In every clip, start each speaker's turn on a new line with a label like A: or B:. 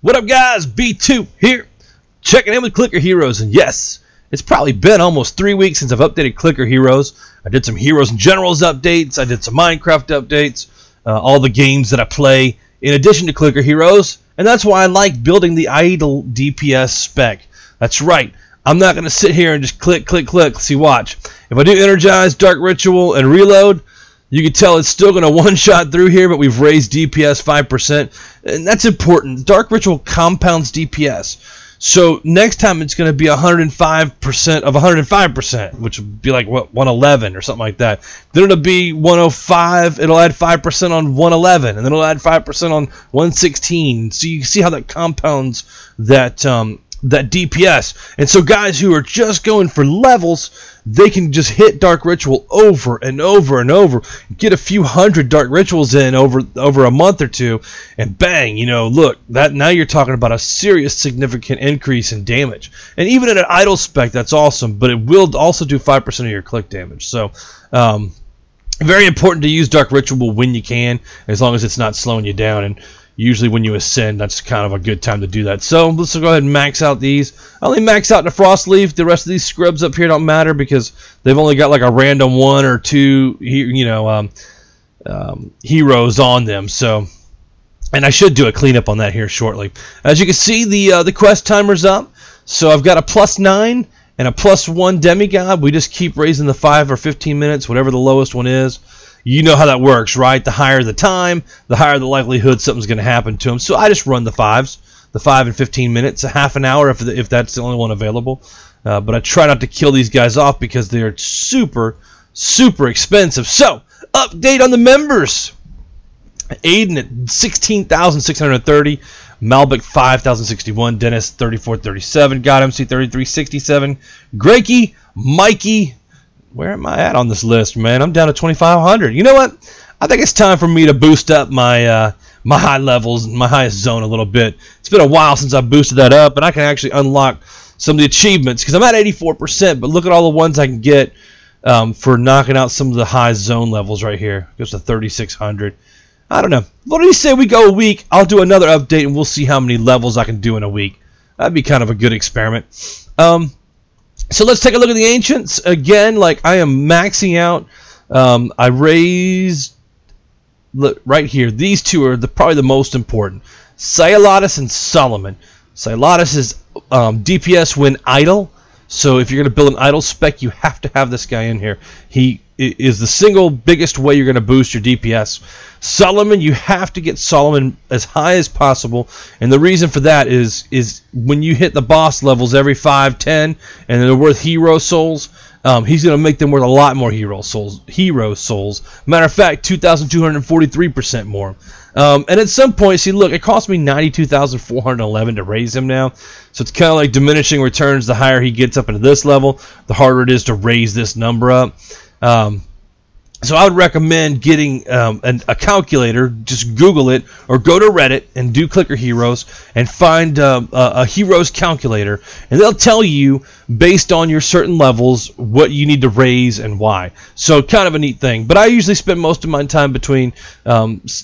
A: What up, guys? B2 here, checking in with Clicker Heroes, and yes, it's probably been almost 3 weeks since I've updated Clicker Heroes. I did some Heroes and Generals updates, I did some Minecraft updates, all the games that I play in addition to Clicker Heroes, and that's why I like building the idle DPS spec. That's right, I'm not going to sit here and just click. See, watch. If I do Energize, Dark Ritual, and Reload, you can tell it's still going to one-shot through here, but we've raised DPS 5%, and that's important. Dark Ritual compounds DPS. So next time it's going to be 105% of 105%, which would be like, what, 111 or something like that. Then it'll be 105, it'll add 5% on 111, and then it'll add 5% on 116. So you can see how that compounds that DPS. And so guys who are just going for levels, they can just hit Dark Ritual over and over and over, get a few hundred Dark Rituals in over a month or two, and bang, you know, look, that now you're talking about a serious significant increase in damage. And even in an idle spec, that's awesome, but it will also do 5% of your click damage. So very important to use Dark Ritual when you can, as long as it's not slowing you down. And usually when you ascend, that's kind of a good time to do that. So let's go ahead and max out these. I only max out the Frost Leaf. The rest of these scrubs up here don't matter because they've only got like a random 1 or 2, heroes on them. So, and I should do a cleanup on that here shortly. As you can see, the quest timer's up. So I've got a +9 and a +1 demigod. We just keep raising the 5 or 15 minutes, whatever the lowest one is. You know how that works, right? The higher the time, the higher the likelihood something's going to happen to them. So I just run the 5s, the 5 and 15 minutes, a half an hour if that's the only one available. But I try not to kill these guys off because they're super expensive. So, update on the members. Aiden at 16,630, Malbec 5,061, Dennis 3,437, God MC 3,367, Grakey, Mikey. Where am I at on this list, man? I'm down to 2,500. You know what? I think it's time for me to boost up my my high levels, my highest zone a little bit. It's been a while since I boosted that up, and I can actually unlock some of the achievements because I'm at 84%. But look at all the ones I can get for knocking out some of the high zone levels right here. It goes to 3,600. I don't know. What do you say we go a week? I'll do another update, and we'll see how many levels I can do in a week. That'd be kind of a good experiment. So let's take a look at the Ancients. Again, like I am maxing out. I raised, look, right here. These two are probably the most important. Sialatus and Solomon. Sialatus is DPS when idle. So if you're going to build an idle spec, you have to have this guy in here. He is the single biggest way you're going to boost your DPS. Solomon, you have to get Solomon as high as possible, and the reason for that is when you hit the boss levels every 5, 10, and they're worth hero souls, he's going to make them worth a lot more hero souls. Matter of fact, 2,243% more. And at some point, see, look, it cost me 92,411 to raise him now. So it's kind of like diminishing returns. The higher he gets up into this level, the harder it is to raise this number up. So I would recommend getting a calculator. Just Google it or go to Reddit and do Clicker Heroes and find a Heroes calculator, and they'll tell you based on your certain levels what you need to raise and why. So kind of a neat thing. But I usually spend most of my time between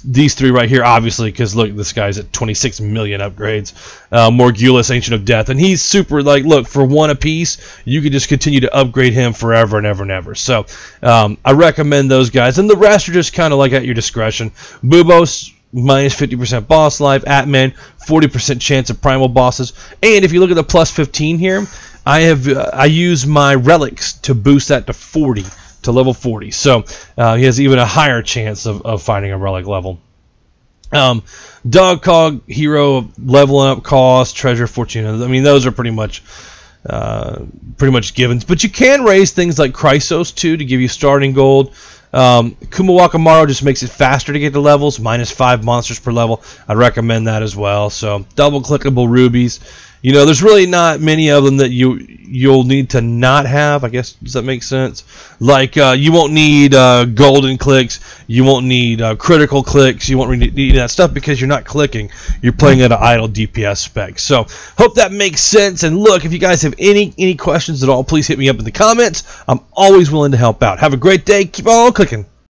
A: these three right here, obviously, because look, this guy's at 26 million upgrades. Morgulus, Ancient of Death, and he's super, like, look, for 1 apiece, you can just continue to upgrade him forever and ever and ever. So I recommend those guys, and the rest are just kind of like at your discretion. Bubos, minus 50% boss life. Atman, 40% chance of primal bosses. And if you look at the +15 here, I use my relics to boost that to 40, to level 40. So he has even a higher chance of finding a relic level. Dogcog hero leveling up cost, treasure, fortune. I mean, those are pretty much givens. But you can raise things like Chrysos too to give you starting gold. Kumawaka Maro just makes it faster to get to levels, -5 monsters per level. I'd recommend that as well. So double clickable rubies. You know, there's really not many of them that you'll need to not have, I guess. Does that make sense? Like, you won't need golden clicks. You won't need critical clicks. You won't need that stuff because you're not clicking. You're playing at an idle DPS spec. So, hope that makes sense. And look, if you guys have any questions at all, please hit me up in the comments. I'm always willing to help out. Have a great day. Keep on clicking.